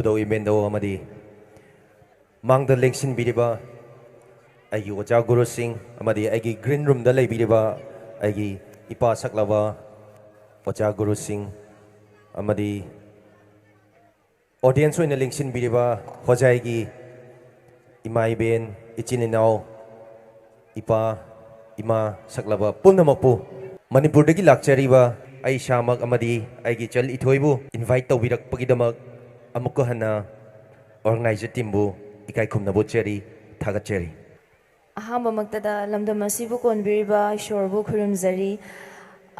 ꯑꯊꯨꯕꯗ ꯏꯃꯦꯟꯗꯣ ꯑꯃꯗꯤ ꯃꯥꯡꯗ ꯂꯦꯡꯁꯤꯟꯕꯤꯔꯤꯕ ꯑꯩꯒꯤ ꯑꯣꯖꯥ ꯒꯨꯔꯨꯁꯤꯡ ꯑꯃꯗꯤ ꯑꯩꯒꯤ ꯒ꯭ꯔꯤꯟ ꯔꯨꯝꯗ ꯂꯩꯕꯤꯔꯤꯕ ꯑꯩꯒꯤ ꯏꯄꯥ ꯁꯛꯂꯕ ꯑꯣꯖꯥ ꯒꯨꯔꯨꯁꯤꯡ ꯑꯃꯗꯤ ꯑꯣꯗꯤꯌꯟꯁ ꯑꯣꯏꯅ ꯂꯦꯡꯁꯤꯟꯕꯤꯔꯤꯕ ꯍꯣꯖꯥꯏꯒꯤ ꯏꯃꯥ ꯏꯕꯦꯟ ꯏꯆꯤꯟ ꯏꯅꯥꯎ ꯏꯄꯥ ꯏꯃꯥ ꯁꯛꯂꯕ ꯄꯨꯝꯅꯃꯛꯄꯨ ꯃꯅꯤꯄꯨꯔꯗꯒꯤ ꯂꯥꯛꯆꯔꯤꯕ ꯑꯩ ꯏꯁꯥꯃꯛ ꯑꯃꯗꯤ ꯑꯩꯒꯤ ꯏꯆꯜ ꯏꯊꯣꯏꯕꯨ ꯏꯟꯚꯥꯏꯠ ꯇꯧꯕꯤꯔꯛꯄꯒꯤꯗꯃꯛ ꯑꯃꯨꯛꯀ ꯍꯟꯅ ꯑꯣꯔꯒꯅꯥꯏꯖꯔ ꯇꯤꯝꯕꯨ ꯏꯀꯥꯏ ꯈꯨꯝꯅꯕ ꯎꯠꯆꯔꯤ ꯊꯥꯒꯠꯆꯔꯤ ꯑꯍꯥꯟꯕꯃꯛꯇꯗ ꯂꯝꯗꯝ ꯑꯁꯤꯕꯨ ꯀꯣꯟꯕꯤꯔꯤꯕ ꯏꯁꯣꯔꯕꯨ ꯈꯨꯔꯨꯝꯖꯔꯤ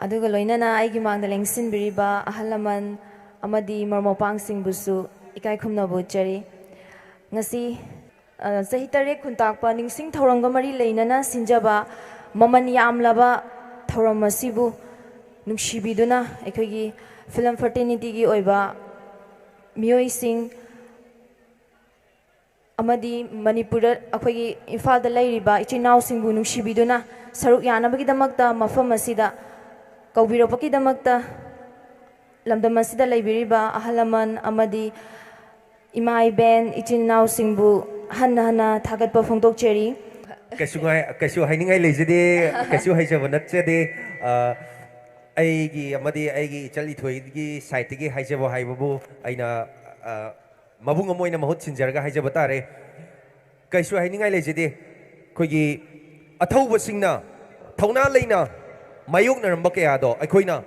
ꯑꯗꯨꯒ ꯂꯣꯏꯅꯅ ꯑꯩꯒꯤ ꯃꯥꯡꯗ ꯂꯦꯡꯁꯤꯟꯕꯤꯔꯤꯕ ꯑꯍꯜ ꯂꯃꯟ ꯑꯃꯗꯤ ꯃꯔꯨꯞ ꯃꯄꯥꯡꯁꯤꯡꯕꯨꯁꯨ ꯏꯀꯥꯏ ꯈꯨꯝꯅꯕ ꯎꯠꯆꯔꯤ ꯉꯁꯤ ꯆꯍꯤ 8 ꯈꯨꯟꯇꯥꯛꯄ ꯅꯤꯡꯁꯤꯡ ꯊꯧꯔꯝꯒ ꯃꯔꯤ ꯂꯩꯅꯅ ꯁꯤꯟꯖꯕ ꯃꯃꯜ ꯌꯥꯝꯂꯕ ꯊꯧꯔꯝ ꯑꯁꯤꯕꯨ ꯅꯨꯡꯁꯤꯕꯤꯗꯨꯅ ꯑꯩꯈꯣꯏꯒꯤ ꯐꯤꯂꯝ ꯐꯔꯇꯤꯅꯤꯇꯤꯒꯤ ꯑꯣꯏꯕ ꯃꯤꯑꯣꯏꯁꯤꯡ ꯑꯃꯗꯤ ꯃꯅꯤꯄꯨꯔꯗ ꯑꯩꯈꯣꯏꯒꯤ ꯏꯝꯐꯥꯜꯗ ꯂꯩꯔꯤꯕ ꯏꯆꯤꯟ ꯏꯅꯥꯎꯁꯤꯡꯕꯨ ꯅꯨꯡꯁꯤꯕꯤꯗꯨꯅ ꯁꯔꯨꯛ ꯌꯥꯅꯕꯒꯤꯗꯃꯛꯇ ꯃꯐꯝ ꯑꯁꯤꯗ ꯀꯧꯕꯤꯔꯛꯄꯒꯤꯗꯃꯛꯇ ꯂꯝꯗꯝ ꯑꯁꯤꯗ ꯂꯩꯕꯤꯔꯤꯕ ꯑꯍꯜ ꯂꯃꯟ ꯑꯃꯗꯤ ꯏꯃꯥ ꯏꯕꯦꯟ ꯏꯆꯤꯟ ꯏꯅꯥꯎꯁꯤꯡꯕꯨ ꯍꯟꯅ ꯍꯟꯅ ꯊꯥꯒꯠꯄ ꯐꯣꯡꯗꯣꯛꯆꯔꯤ ꯀꯩꯁꯨ ꯍꯥꯏꯅꯤꯡꯉꯥꯏ ꯂꯩꯖꯗꯦ ꯀꯩꯁꯨ ꯍꯩꯖꯕ ꯅꯠꯆꯗꯦ ꯑꯩꯒꯤ ꯑꯃꯗꯤ ꯑꯩꯒꯤ ꯏꯆꯜ ꯏꯊꯣꯏꯒꯤ ꯁꯥꯏꯠꯇꯒꯤ ꯍꯥꯏꯖꯕ ꯍꯥꯏꯕꯕꯨ ꯑꯩꯅ ꯃꯕꯨꯡ ꯑꯃ ꯑꯣꯏꯅ ꯃꯍꯨꯠ ꯁꯤꯟꯖꯔꯒ ꯍꯥꯏꯖꯕ ꯇꯥꯔꯦ ꯀꯩꯁꯨ ꯍꯥꯏꯅꯤꯡꯉꯥꯏ ꯂꯩꯖꯗꯦ ꯑꯩꯈꯣꯏꯒꯤ ꯑꯊꯧꯕꯁꯤꯡꯅ ꯊꯧꯅꯥ ꯂꯩꯅ ꯃꯥꯌꯣꯛꯅꯔꯝꯕ ꯀꯌꯥꯗꯣ ꯑꯩꯈꯣꯏꯅ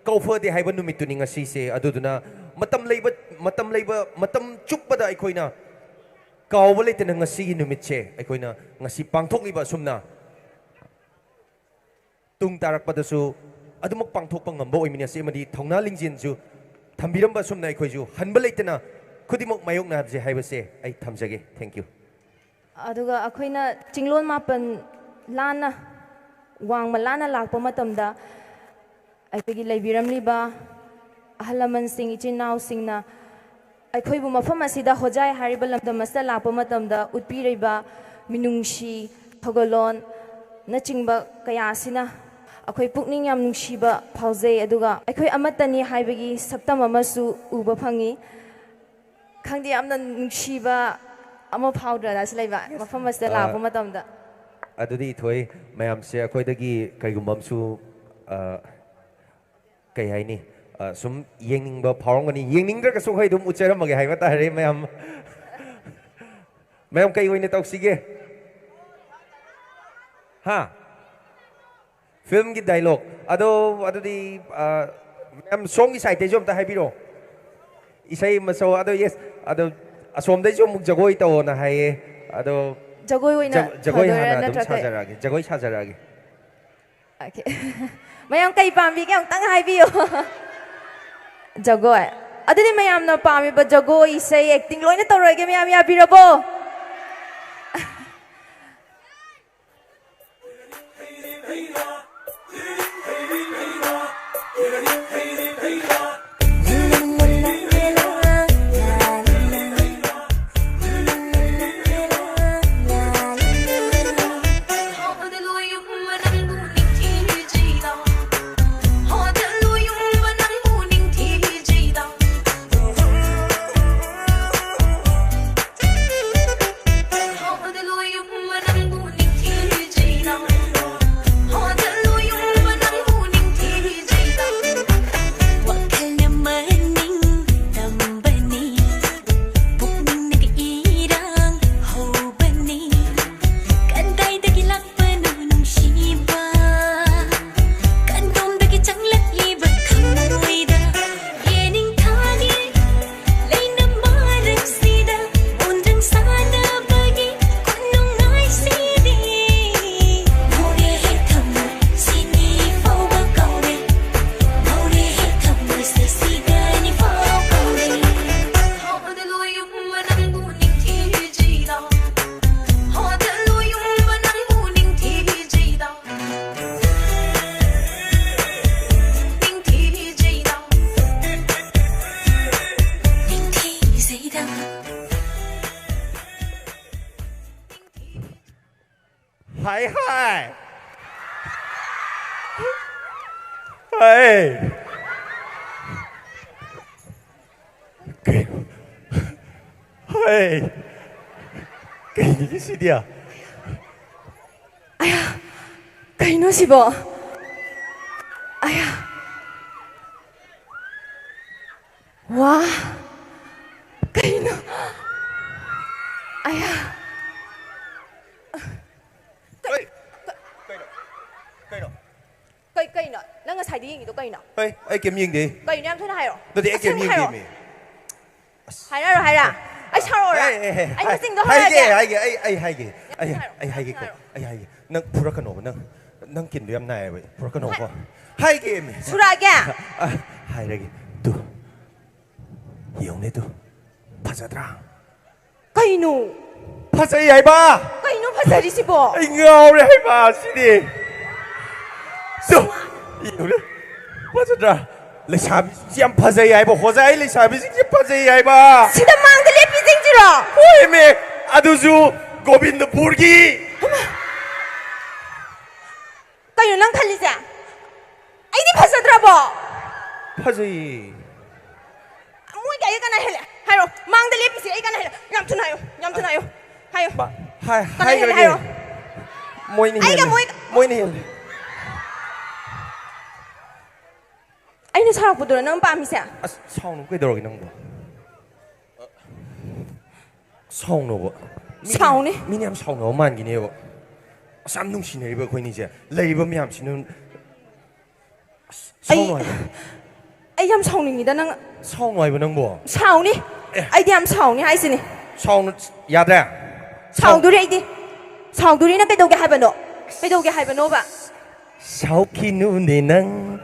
ꯀꯧꯐꯗꯦ ꯍꯥꯏꯕ ꯅꯨꯃꯤꯠꯇꯨꯅꯤ ꯉꯁꯤꯁꯦ ꯑꯗꯨꯗꯨꯅ ꯃꯇꯝ ꯆꯨꯞꯄꯗ ꯑꯩꯈꯣꯏꯅ ꯀꯥꯎꯕ ꯂꯩꯇꯅ ꯉꯁꯤꯒꯤ ꯅꯨꯃꯤꯠꯁꯦ ꯑꯩꯈꯣꯏꯅ ꯉꯁꯤ ꯄꯥꯡꯊꯣꯛꯂꯤꯕ ꯑꯁꯨꯝꯅ ꯇꯨꯡ ꯇꯥꯔꯛꯄꯗꯁꯨ ꯑꯗꯨꯃꯛ ꯄꯥꯡꯊꯣꯛꯄ ꯉꯝꯕ ꯑꯣꯏꯃꯤꯟꯅꯁꯤ ꯑꯃꯗꯤ ꯊꯧꯅꯥ ꯂꯤꯡꯖꯦꯜꯁꯨ ꯊꯝꯕꯤꯔꯝꯕ ꯑꯁꯨꯝꯅ ꯑꯩꯈꯣꯏꯁꯨ ꯍꯟꯕ ꯂꯩꯇꯅ ꯈꯨꯗꯤꯡꯃꯛ ꯃꯥꯌꯣꯛꯅꯍꯟꯁꯦ ꯍꯥꯏꯕꯁꯦ ꯑꯩ ꯊꯝꯖꯒꯦ ꯊꯦꯡꯛ ꯌꯨ ꯑꯗꯨꯒ ꯑꯩꯈꯣꯏꯅ ꯆꯤꯡꯂꯣꯟ 9 ꯂꯥꯟꯅ ꯋꯥꯡꯃ ꯂꯥꯟꯅ ꯂꯥꯛꯄ ꯃꯇꯝꯗ ꯑꯩꯈꯣꯏꯒꯤ ꯂꯩꯕꯤꯔꯝꯂꯤꯕ ꯑꯍꯜ ꯂꯃꯟꯁꯤꯡ ꯏꯆꯤꯟ ꯏꯅꯥꯎꯁꯤꯡꯅ ꯑꯩꯈꯣꯏꯕꯨ ꯃꯐꯝ ꯑꯁꯤꯗ ꯍꯣꯖꯥꯏ ꯍꯥꯏꯔꯤꯕ ꯂꯝꯗꯝ ꯑꯁꯤꯗ ꯂꯥꯛꯄ ꯃꯇꯝꯗ ꯎꯠꯄꯤꯔꯤꯕ ꯃꯤꯅꯨꯡꯁꯤ ꯊꯧꯒꯜꯂꯣꯟꯅꯆꯤꯡꯕ ꯀꯌꯥ ꯑꯁꯤꯅ ꯑꯩꯈꯣꯏ ꯄꯨꯛꯅꯤꯡ ꯌꯥꯝ ꯅꯨꯡꯁꯤꯕ ꯐꯥꯎꯖꯩ ꯑꯗꯨꯒ ꯑꯩꯈꯣꯏ ꯑꯃꯠꯇꯅꯤ ꯍꯥꯏꯕꯒꯤ ꯁꯛꯇꯝ ꯑꯃꯁꯨ ꯎꯕ ꯐꯪꯉꯤ ꯈꯪꯗꯦ ꯌꯥꯝꯅ ꯅꯨꯡꯁꯤꯕ ꯑꯃ ꯐꯥꯎꯗ꯭ꯔꯗ ꯁꯤ ꯂꯩꯕ ꯃꯐꯝ ꯑꯁꯤꯗ ꯂꯥꯛꯄ ꯃꯇꯝꯗ ꯑꯗꯨꯗꯤ ꯏꯊꯣꯏ ꯃꯌꯥꯝꯁꯦ ꯑꯩꯈꯣꯏꯗꯒꯤ ꯀꯩꯒꯨꯝꯕ ꯑꯃꯁꯨ ꯀꯩ ꯍꯥꯏꯅꯤ ꯁꯨꯝ ꯌꯦꯡꯅꯤꯡꯕ ꯐꯥꯎꯔꯝꯒꯅꯤ ꯌꯦꯡꯅꯤꯡꯗ꯭ꯔꯒꯁꯨ ꯑꯩꯈꯣꯏ ꯑꯗꯨꯝ ꯎꯠꯆꯔꯝꯃꯒꯦ ꯍꯥꯏꯕ ꯇꯥꯔꯦ ꯃꯌꯥꯝ ꯀꯩ ꯑꯣꯏꯅ ꯇꯧꯁꯤꯒꯦ ꯍꯥ ꯐꯤल्मꯒꯤ ꯗꯥꯏꯂꯣग ꯑꯗꯨꯗꯤ ꯃꯌꯥꯝ ꯁꯣꯝꯒꯤ ꯁꯥꯏꯠꯇꯩꯁꯨ ꯑꯝꯇ ꯍꯥꯏꯕꯤꯔꯛꯑꯣ ꯏꯁꯩ ꯃꯁꯧ ꯑꯗꯣ ꯌꯦꯁ ꯑꯗꯣ ꯑꯁꯣꯝꯗꯩꯁꯨ ꯑꯃꯨꯛ ꯖꯒꯣꯏ ꯇꯧꯑꯣꯅ ꯍꯥꯏꯌꯦ ꯑꯗꯣ ꯖꯒꯣꯏ ꯑꯣꯏꯅ ꯖꯒꯣꯏ ꯐꯗꯣꯏꯔꯥ ꯍꯥꯟꯅ ꯑꯗꯨꯝ ꯅꯠꯇ꯭ꯔꯒ ꯁꯥꯖꯔꯛꯑꯒꯦ ꯖꯒꯣꯏ ꯁꯥꯖꯔꯛꯑꯒꯦ ꯃꯌꯥꯝ ꯀꯩ ꯄꯥꯝꯕꯤꯒꯦ ꯑꯃꯨꯛꯇꯪ ꯍꯥꯏꯕꯤꯌꯣ ꯖꯒꯣꯏ ꯑꯗꯨꯗꯤ ꯃꯌꯥꯝꯅ ꯄꯥꯝꯃꯤꯕ ꯖꯒꯣꯏ ꯏꯁꯩ ꯑꯦꯛꯇꯤꯡ ꯂꯣꯏꯅ ꯇꯧꯔꯒꯦ ꯃꯌꯥꯝ ꯌꯥꯕꯤꯔꯕꯣ Hi. Hey. Hey, cái gì đi à? Kaino sibo? Aya. Wah. Kaino. Aya. Hey, cái nào? Nang ngasai di ngido kaino. Hey, ai kiếm gì đi? Kaino yam thona hayo. Tôi đi ai kiếm gì đi? Hai ra. Ai charo ra. Ai ngasing do hai hai cái, ge. hai cái, nang pura cái nổ nang kinh đêm này vậy, pura cái nổ quá. Hai cái mi. Sura ge. Hai cái, tu, hiểu nè tu, 파자드라. Kaino. 파자이 아이바. Kaino phasari sibo. Ai ngầu đấy 아이바 시디. Tu, hiểu đấy, 파자드라. lấy sao chiếm 파자이 아이바, 호자이 lấy sao bị chiếm 파자이 아이바. Sida mangda lepi jingjiro. Ôi mẹ, aduzu Govindpurgi. Kaino nang khalisa. Ai di phasadra bo. 파자이. Mui ga kana hele. Hayo, mangda lepi si ai kana hele. Yam thunayo. Hayo. Hai cái hayo. môi này Ai hiền. cái môi. Môi này hiền. Ai na sarak budura nang pamisa. Sao nó cái đồ cái nông bộ. Sao nó bộ. Sao ni? Mình em sao nó man cái này bộ. Sam nung xin này bộ khơi này chứ. Lấy bộ mình em xin nó. Sao nói. Ai yam sao ni ngida nang. Sao nói bộ nông bộ. Sao ni? Ai di yam sao ni hai sini. Sao nó ya ra. Sao duri ai di. Sao duri na pedo ge haibano. Pedo ge haibano ba. Sao khi nu nè nang.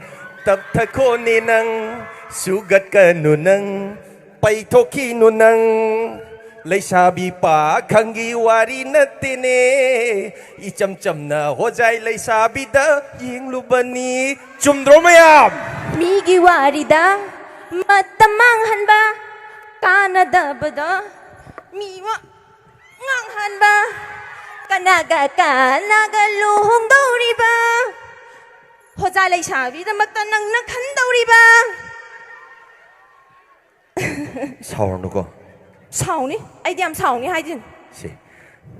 Tập thà cô nè nang. Sugat ka nu nang. Pai to khi nu nang. Lấy sabi pa khangi wari na tine. Icham cham na ho jai lấy sabi da. Ying lubani. Chumdro mayam. Migi warida. Matamang hanba. Kanada bada. Miwa. Ngang hanba. Kanaga luhong dori ba. Hoja lai sabi da makta nang na khan dori ba. Sao nó có. Sao ni? Ai diam sao ni hai jin. Si.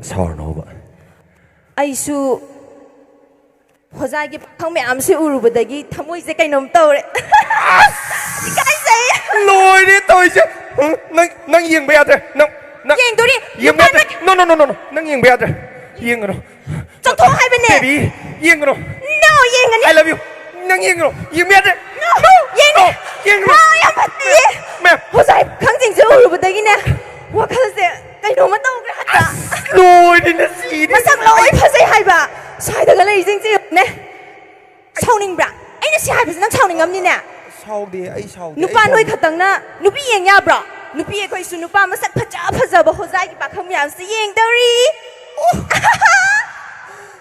Sao nó ba. Ai su hoja gi phang me am se uru badagi thamoi se kainom tore. Kai sei. Lôi đi tôi chứ. Nang yên bây giờ. Nang Yeng dori. yên bây giờ. No. Nang yên bây giờ. Yên rồi. Chok thong hai bene. Baby. Yên rồi. No yeng ani. I love you. Nang yên rồi. Yên bây giờ. No yeng. Yên rồi. No yam pati. Mẹ. Hoja khang jing se uru badagi na. Wakal se kainom ma tong gra hata. Lôi đi nó gì đi. Masak loi phasai hai ba. Sai da ga lai jing ji ne. Sao ning bra. Ai na si hai ba nang sao ning am ni na. Sau đi ấy sau đi. Nupa noi khatang na nupi yeng ya bra. Nupi e khoi su nupa masak phaja ba hojai ki pakham yam se yeng dori.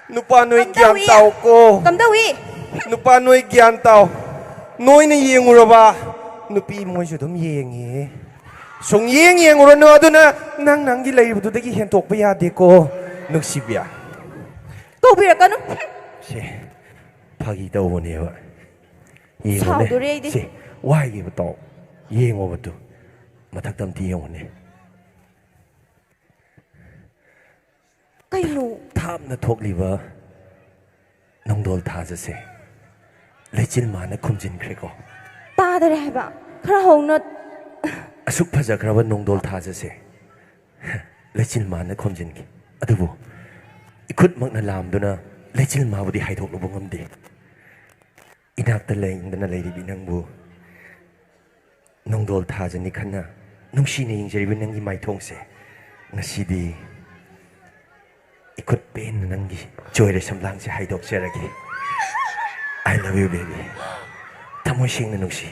Nupa nuôi gian tàu cô. Kam dawi. Nupa nuôi gian tàu. Nuôi này yên rồi ba. Nupi môi sự đom yên nhỉ. Song yên rồi nữa đó na. Nang cái lấy bữa đó cái hiện thực bây giờ đi cô. Nước xí bia. Ko bi ra kanu. Si. Pagi đâu nè ba. Sao đồ đây đi. Si. Why cái bữa đó. Yên rồi bữa đó. Mà thắc tâm thì yên nè. Kai nu. Tham na thuộc lì vợ. Nông đồn thà ra se. Lấy chân mà nó không chân khẽ co. Ta da hai ba. Khara hong na. Asuk phaja khara nông đồn thà ra se. Lấy chân mà nó không chân ki. Adubu. Ikut mak na lam do na. Lấy chân mà budi hai thuộc lo bongam de. Inak ta leng da na lei bi nang bu. Nông đồn thà ra ni khana. Nung si ni jeri bi nang gi mai thong se. Ngasi di. Ikut pen nang gi. Joy re samlang se hai dok se ra gi. I love you baby. Tamoy sing na nung si.